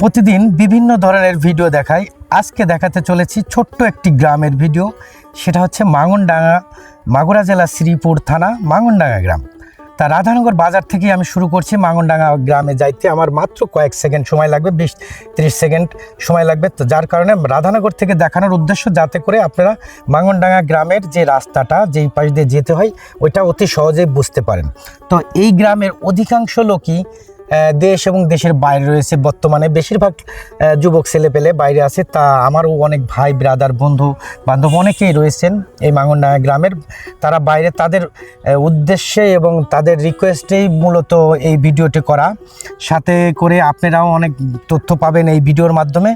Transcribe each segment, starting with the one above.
প্রতিদিন বিভিন্ন ধরনের ভিডিও দেখাই। আজকে দেখাতে চলেছি ছোট্ট একটি গ্রামের ভিডিও। সেটা হচ্ছে মাঙ্গনডাঙ্গা, মাগুরা জেলা শ্রীপুর থানা মাঙ্গনডাঙ্গা গ্রাম। তা রাধানগর বাজার থেকে আমি শুরু করছি মাঙ্গনডাঙ্গা গ্রামে যাইতে আমার মাত্র কয়েক সেকেন্ড সময় লাগবে, 20-30 সেকেন্ড সময় লাগবে। তো যার কারণে রাধানগর থেকে দেখানোর উদ্দেশ্য যাতে করে আপনারা মাঙ্গনডাঙ্গা গ্রামের যে রাস্তাটা যেই পাশ দিয়ে যেতে হয় ওইটা অতি সহজেই বুঝতে পারেন। তো এই গ্রামের অধিকাংশ লোকই দেশ এবং দেশের বাইরে রয়েছে। বর্তমানে বেশিরভাগ যুবক ছেলেপেলে বাইরে আছে। তা আমারও অনেক ভাই ব্রাদার বন্ধু বান্ধব অনেকেই রয়েছেন এই মাঙ্গনডাঙ্গা গ্রামের। তারা বাইরে, তাদের উদ্দেশ্যে এবং তাদের রিকোয়েস্টেই মূলত এই ভিডিওটি করা। সাথে করে আপনারাও অনেক তথ্য পাবেন এই ভিডিওর মাধ্যমে।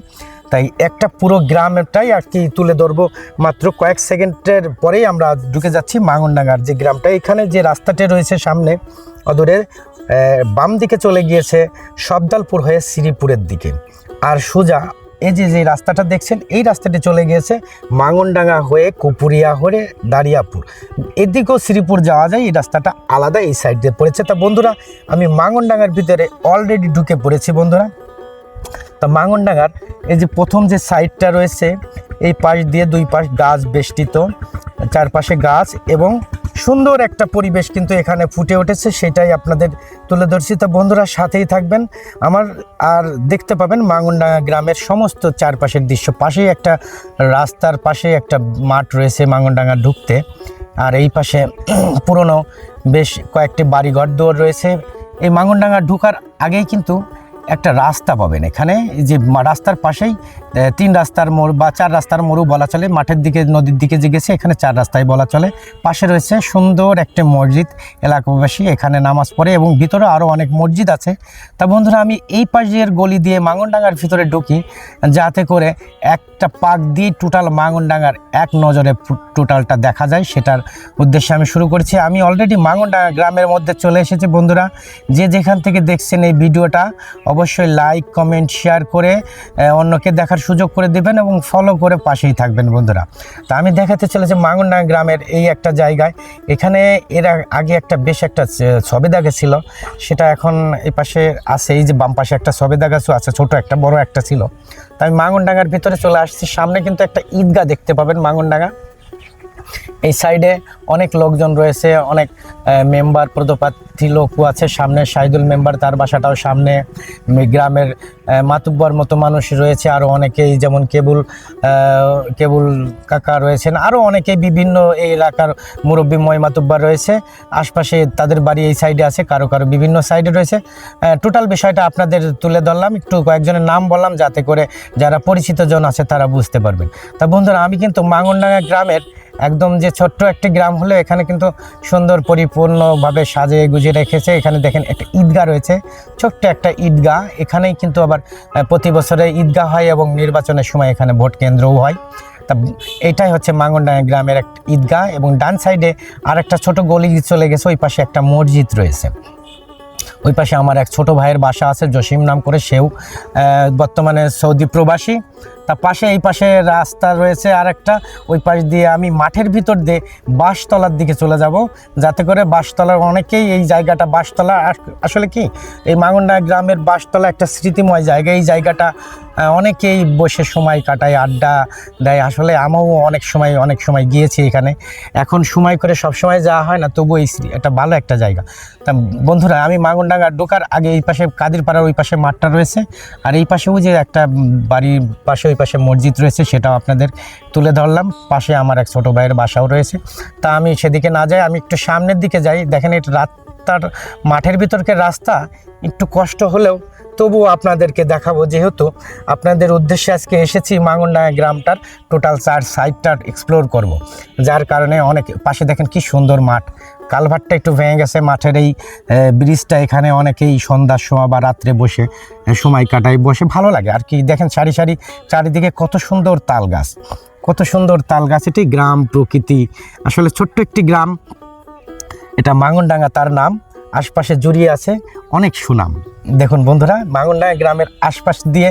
তাই একটা পুরো গ্রামটাই আর কি তুলে ধরবো মাত্র কয়েক সেকেন্ডের পরেই আমরা ঢুকে যাচ্ছি মাঙ্গনডাঙ্গার যে গ্রামটা। এখানে যে রাস্তাটি রয়েছে সামনে অদূরে বাম দিকে চলে গিয়েছে সবদালপুর হয়ে শ্রীপুরের দিকে, আর সোজা এই যে রাস্তাটা দেখছেন এই রাস্তাটি চলে গিয়েছে মাঙ্গনডাঙ্গা হয়ে কুপুরিয়া হয়ে দাঁড়িয়াপুর। এদিকেও শ্রীপুর যাওয়া যায়, এই রাস্তাটা আলাদা এই সাইড দিয়ে পড়েছে। তা বন্ধুরা, আমি মাঙ্গনডাঙ্গার ভিতরে অলরেডি ঢুকে পড়েছি বন্ধুরা। তা মাঙ্গনডাঙ্গার এই যে প্রথম যে সাইডটা রয়েছে এই পাশ দিয়ে দুই পাশ গাছ বেষ্টিত, চারপাশে গাছ এবং সুন্দর একটা পরিবেশ কিন্তু এখানে ফুটে উঠেছে, সেটাই আপনাদের তুলে ধরছি। তো বন্ধুরা সাথেই থাকবেন আমার, আর দেখতে পাবেন মাঙ্গনডাঙ্গা গ্রামের সমস্ত চারপাশের দৃশ্য। পাশেই একটা রাস্তার পাশে একটা মাঠ রয়েছে মাঙ্গনডাঙ্গা ঢুকতে, আর এই পাশে পুরনো বেশ কয়েকটি বাড়িঘর দুয়ার রয়েছে। এই মাঙ্গনডাঙ্গা ঢোকার আগেই কিন্তু একটা রাস্তা পাবেন এখানে, যে রাস্তার পাশেই 3 রাস্তার মোড় বা 4 রাস্তার মোড়ও বলা চলে। মাঠের দিকে নদীর দিকে যে গেছে এখানে 4 রাস্তায় বলা চলে। পাশে রয়েছে সুন্দর একটা মসজিদ, এলাকাবাসী এখানে নামাজ পড়ে এবং ভিতরে আরও অনেক মসজিদ আছে। তা বন্ধুরা, আমি এই পাশের গলি দিয়ে মাঙ্গনডাঙ্গার ভিতরে ঢুকি যাতে করে একটা পাক দিয়ে টোটাল মাঙ্গনডাঙ্গার এক নজরে টোটালটা দেখা যায়, সেটার উদ্দেশ্যে আমি শুরু করছি। আমি অলরেডি মাঙ্গনডাঙ্গা গ্রামের মধ্যে চলে এসেছি বন্ধুরা। যে যেখান থেকে দেখছেন এই ভিডিওটা অবশ্যই লাইক কমেন্ট শেয়ার করে অন্যকে দেখার সুযোগ করে দেবেন এবং ফলো করে পাশেই থাকবেন বন্ধুরা। তা আমি দেখাতে চলেছি মাঙ্গনডাঙ্গা গ্রামের এই একটা জায়গায়। এখানে এর আগে একটা বেশ একটা সবেদা গাছ ছিল, সেটা এখন এই পাশে আছে। এই যে বাম পাশে একটা সবেদা গাছও আছে, ছোট একটা বড় একটা ছিল। তাই মাঙ্গনডাঙ্গার ভিতরে চলে আসছি। সামনে কিন্তু একটা ঈদগাহ দেখতে পাবেন মাঙ্গনডাঙ্গা। এই সাইডে অনেক লোকজন রয়েছে, অনেক মেম্বার পদপ্রার্থী লোকও আছে। সামনে শাহিদুল মেম্বার, তার বাসাটাও সামনে। গ্রামের মাতুব্বর মতো মানুষ রয়েছে আরও অনেকেই, যেমন কেবুল কাকা রয়েছেন, আরও অনেকেই বিভিন্ন এই এলাকার মুরব্বী মাতুব্বর রয়েছে। আশপাশে তাদের বাড়ি এই সাইডে আছে, কারো কারো বিভিন্ন সাইডে রয়েছে। টোটাল বিষয়টা আপনাদের তুলে ধরলাম, একটু কয়েকজনের নাম বললাম যাতে করে যারা পরিচিত জন আছে তারা বুঝতে পারবেন। তা বন্ধুরা, আমি কিন্তু মাঙ্গনডাঙ্গা গ্রামের একদম যে ছোট্ট একটি গ্রাম হলে এখানে কিন্তু সুন্দর পরিপূর্ণভাবে সাজিয়ে গুজিয়ে রেখেছে। এখানে দেখেন একটা ঈদগাহ রয়েছে, ছোট্ট একটা ঈদগাহ। এখানেই কিন্তু আবার প্রতি বছরে ঈদগাহ হয় এবং নির্বাচনের সময় এখানে ভোট কেন্দ্রও হয়। তা এটাই হচ্ছে মাঙ্গনডাঙ্গা গ্রামের একটা ঈদগাহ। এবং ডান সাইডে আর একটা ছোট গলি চলে গেছে, ওই পাশে একটা মসজিদ রয়েছে। ওই পাশে আমার এক ছোট ভাইয়ের বাসা আছে, জসিম নাম করে, সেও বর্তমানে সৌদি প্রবাসী। তা পাশে এই পাশে রাস্তা রয়েছে আর একটা, ওই পাশ দিয়ে আমি মাঠের ভিতর দিয়ে বাঁশতলার দিকে চলে যাব, যাতে করে বাঁশতলার অনেকেই এই জায়গাটা বাঁশতলা আসলে কি এই মাঙ্গনডাঙ্গা গ্রামের বাঁশতলা একটা স্মৃতিময় জায়গা। এই জায়গাটা অনেকেই বসে সময় কাটায়, আড্ডা দেয়। আসলে আমিও অনেক সময় গিয়েছি এখানে। এখন সময় করে সব সময় যাওয়া হয় না, তবু এটা ভালো একটা জায়গা। তা বন্ধুরা, আমি মাঙ্গনডাঙ্গা ঢোকার আগে এই পাশে কাদিরপাড়ার ওই পাশে মাঠটা রয়েছে, আর এই পাশেও যে একটা বাড়ির পাশে ওই পাশে মসজিদ রয়েছে, সেটাও আপনাদের তুলে ধরলাম। পাশে আমার এক ছোটো ভাইয়ের বাসাও রয়েছে। তা আমি সেদিকে না যাই, আমি একটু সামনের দিকে যাই। দেখেন এটা রাস্তার মাঠের ভিতরকার রাস্তা, একটু কষ্ট হলেও তবুও আপনাদেরকে দেখাবো, যেহেতু আপনাদের উদ্দেশ্যে আজকে এসেছি মাঙ্গনডাঙ্গা গ্রামটার টোটাল 4 সাইডটা এক্সপ্লোর করব। যার কারণে অনেক পাশে দেখেন কি সুন্দর মাঠ, কালভারটা একটু ভেঙে গেছে মাঠের এই ব্রিজটা। এখানে অনেকেই সন্ধ্যার সময় বা রাত্রে বসে সময় কাটায়, বসে ভালো লাগে আর কি। দেখেন সারি সারি চারিদিকে কত সুন্দর তাল গাছ, কত সুন্দর তাল গাছ। এটি গ্রাম প্রকৃতি, আসলে ছোট্ট একটি গ্রাম এটা মাঙ্গনডাঙ্গা, তার নাম। আশপাশে জড়িয়ে আছে অনেক সুনাম। দেখুন বন্ধুরা, মাঙ্গনডাঙ্গা গ্রামের আশপাশ দিয়ে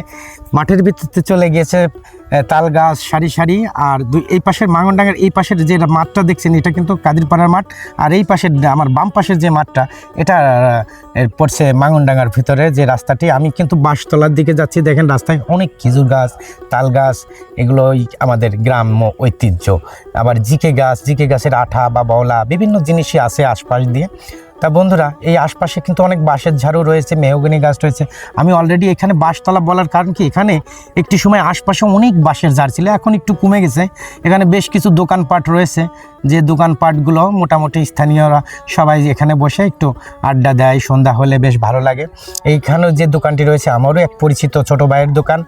মাঠের ভিত্তিতে চলে গিয়েছে তাল গাছ সারি সারি। আর এই পাশের মাঙ্গনডাঙ্গার এই পাশের যে মাঠটা দেখছেন, এটা কিন্তু কাদিরপাড়ার মাঠ। আর এই পাশের আমার বাম পাশের যে মাঠটা, এটা পড়ছে মাঙ্গনডাঙ্গার ভিতরে যে রাস্তাটি। আমি কিন্তু বাঁশতলার দিকে যাচ্ছি। দেখেন রাস্তায় অনেক খেজুর গাছ, তাল গাছ, এগুলোই আমাদের গ্রাম্য ঐতিহ্য। আবার জিকে গাছের আঠা বা বওলা বিভিন্ন জিনিসই আছে আশপাশ দিয়ে। তা বন্ধুরা, এই আশপাশে কিন্তু অনেক বাঁশের ঝাড়ু রয়েছে, মেহগনি গাছ রয়েছে। আমি অলরেডি এখানে বাঁশতলা বলার কারণ কি, এখানে একটি সময় আশপাশে অনেক বাঁশের ঝাড় ছিল, এখন একটু কমে গেছে। এখানে বেশ কিছু দোকানপাট রয়েছে, যে দোকানপাটগুলো মোটামুটি স্থানীয়রা সবাই এখানে বসে একটু আড্ডা দেয়, সন্ধ্যা হলে বেশ ভালো লাগে। এইখানেও যে দোকানটি রয়েছে আমারও এক পরিচিত ছোটো ভাইয়ের দোকান।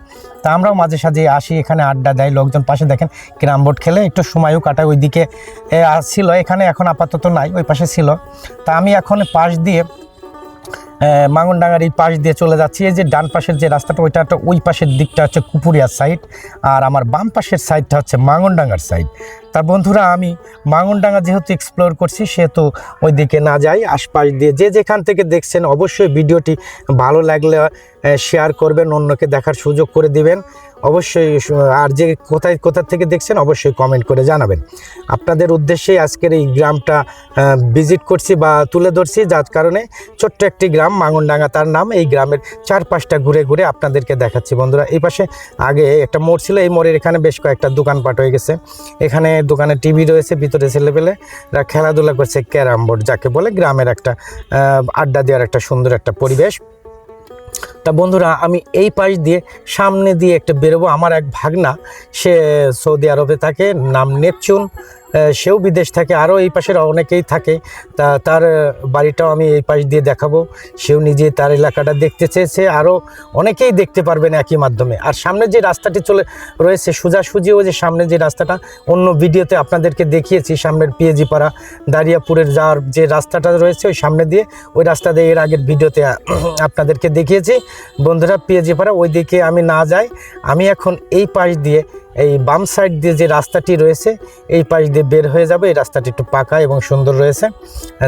তা আমরাও মাঝে সাঝে আসি, এখানে আড্ডা দেয় লোকজন। পাশে দেখেন ক্যারাম বোর্ড খেলে একটু সময়ও কাটায়। ওইদিকে ছিল, এখানে এখন আপাতত নাই, ওই পাশে ছিল। তা আমি এখন পাশ দিয়ে মাঙ্গনডাঙ্গার এই পাশ দিয়ে চলে যাচ্ছি। এই যে ডান পাশের যে রাস্তাটা, ওই পাশের দিকটা হচ্ছে কুপুরিয়ার সাইড, আর আমার বাম পাশের সাইডটা হচ্ছে মাঙ্গনডাঙ্গার সাইড। তা বন্ধুরা, আমি মাঙ্গনডাঙ্গা যেহেতু এক্সপ্লোর করছি, সেহেতু ওই দিকে না যাই, আশপাশ দিয়ে যে যেখান থেকে দেখছেন অবশ্যই ভিডিওটি ভালো লাগলে শেয়ার করবেন, অন্যকে দেখার সুযোগ করে দিবেন অবশ্যই। আর যে কোথা থেকে দেখছেন অবশ্যই কমেন্ট করে জানাবেন। আপনাদের উদ্দেশ্যে আজকের এই গ্রামটা ভিজিট করছি বা তুলে ধরছি, যার কারণে ছোট্ট একটি গ্রাম মাঙ্গনডাঙ্গা তার নাম। এই গ্রামের চারপাশটা ঘুরে ঘুরে আপনাদেরকে দেখাচ্ছি বন্ধুরা। এই পাশে আগে একটা মোড় ছিল, এই মোড়ের এখানে বেশ কয়েকটা দোকানপাট হয়ে গেছে। এখানে দোকানে টিভি রয়েছে, ভিতরে ছেলেপেলেরা খেলাধুলা করছে, ক্যারাম বোর্ড যাকে বলে, গ্রামের একটা আড্ডা দেওয়ার একটা সুন্দর একটা পরিবেশ। তা বন্ধুরা, আমি এই পাশ দিয়ে সামনে দিয়ে একটা বেরোবো। আমার এক ভাগনা, সে সৌদি আরবে থাকে, নাম নেপচুন, সেও বিদেশ থাকে, আরও এই পাশের অনেকেই থাকে। তা তার বাড়িটাও আমি এই পাশ দিয়ে দেখাবো। সেও নিজে তার এলাকাটা দেখতে চেয়েছে, আরও অনেকেই দেখতে পারবেন একই মাধ্যমে। আর সামনে যে রাস্তাটি চলে রয়েছে সোজাসুজিও, যে সামনে যে রাস্তাটা অন্য ভিডিওতে আপনাদেরকে দেখিয়েছি, সামনের পিএজি পাড়া দারিয়াপুরের যাওয়ার যে রাস্তাটা রয়েছে, ওই সামনে দিয়ে, ওই রাস্তা দিয়ে এর আগের ভিডিওতে আপনাদেরকে দেখিয়েছি বন্ধুরা। পিএজি পাড়া ওই দিকে আমি না যাই, আমি এখন এই পাশ দিয়ে, এই বাম সাইড দিয়ে যে রাস্তাটি রয়েছে, এই পাশ দিয়ে বের হয়ে যাবে। এই রাস্তাটি একটু পাকা এবং সুন্দর রয়েছে,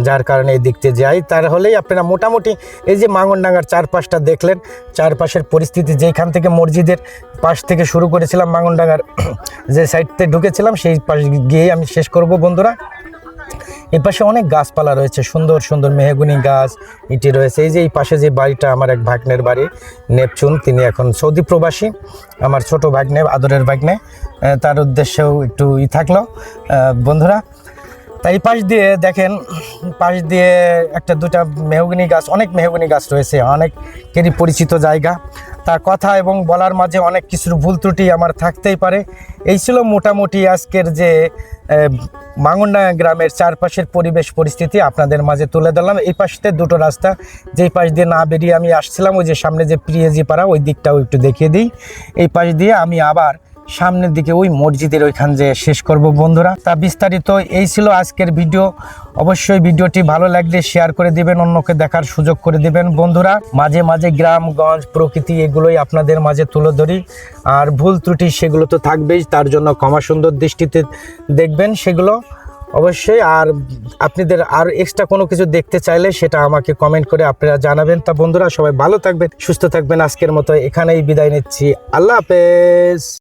যার কারণে এই দিকতে যাই। তাহলেই আপনারা মোটামুটি এই যে মাঙ্গনডাঙ্গার চারপাশটা দেখলেন, চারপাশের পরিস্থিতি। যেখান থেকে মসজিদের পাশ থেকে শুরু করেছিলাম, মাঙ্গনডাঙ্গার যে সাইডতে ঢুকেছিলাম, সেই পাশ গিয়ে আমি শেষ করব বন্ধুরা। এই পাশে অনেক গাছপালা রয়েছে, সুন্দর সুন্দর মেহগনি গাছ ইটি রয়েছে। এই যে এই পাশে যে বাড়িটা, আমার এক ভাগ্নের বাড়ি নেপচুন, তিনি এখন সৌদি প্রবাসী, আমার ছোট ভাগ্নে, আদরের ভাগ্নে। তার উদ্দেশ্যেও একটু থাকলো বন্ধুরা। তাই এই পাশ দিয়ে দেখেন, পাশ দিয়ে একটা দুটা মেহগনি গাছ, অনেক মেহগনি গাছ রয়েছে, অনেকেরই পরিচিত জায়গা। তা কথা এবং বলার মাঝে অনেক কিছুর ভুল ত্রুটি আমার থাকতেই পারে। এই ছিল মোটামুটি আজকের যে মাঙ্গনডাঙ্গা গ্রামের চারপাশের পরিবেশ পরিস্থিতি আপনাদের মাঝে তুলে ধরলাম। এই পাশে দুটো রাস্তা, যেই পাশ দিয়ে না বেরিয়ে আমি আসছিলাম, ওই যে সামনে যে পিএজি পাড়া, ওই দিকটাও একটু দেখিয়ে দিই। এই পাশ দিয়ে আমি আবার সামনের দিকে ওই মসজিদের ওইখান যে শেষ করব বন্ধুরা। তা বিস্তারিত এই ছিল আজকের ভিডিও। অবশ্যই ভিডিওটি ভালো লাগলে শেয়ার করে দিবেন, অন্যকে দেখার সুযোগ করে দিবেন বন্ধুরা। মাঝে মাঝে গ্রামগঞ্জ প্রকৃতি এগুলোই আপনাদের মাঝে তুলে ধরি, আর ভুল ত্রুটি সেগুলো তো থাকবেই, তার জন্য ক্ষমা সুন্দর দৃষ্টিতে দেখবেন সেগুলো অবশ্যই। আর আপনাদের আর এক্সট্রা কোনো কিছু দেখতে চাইলে সেটা আমাকে কমেন্ট করে আপনারা জানাবেন। তা বন্ধুরা, সবাই ভালো থাকবেন, সুস্থ থাকবেন। আজকের মতো এখানেই বিদায় নিচ্ছি। আল্লাহ হাফেজ।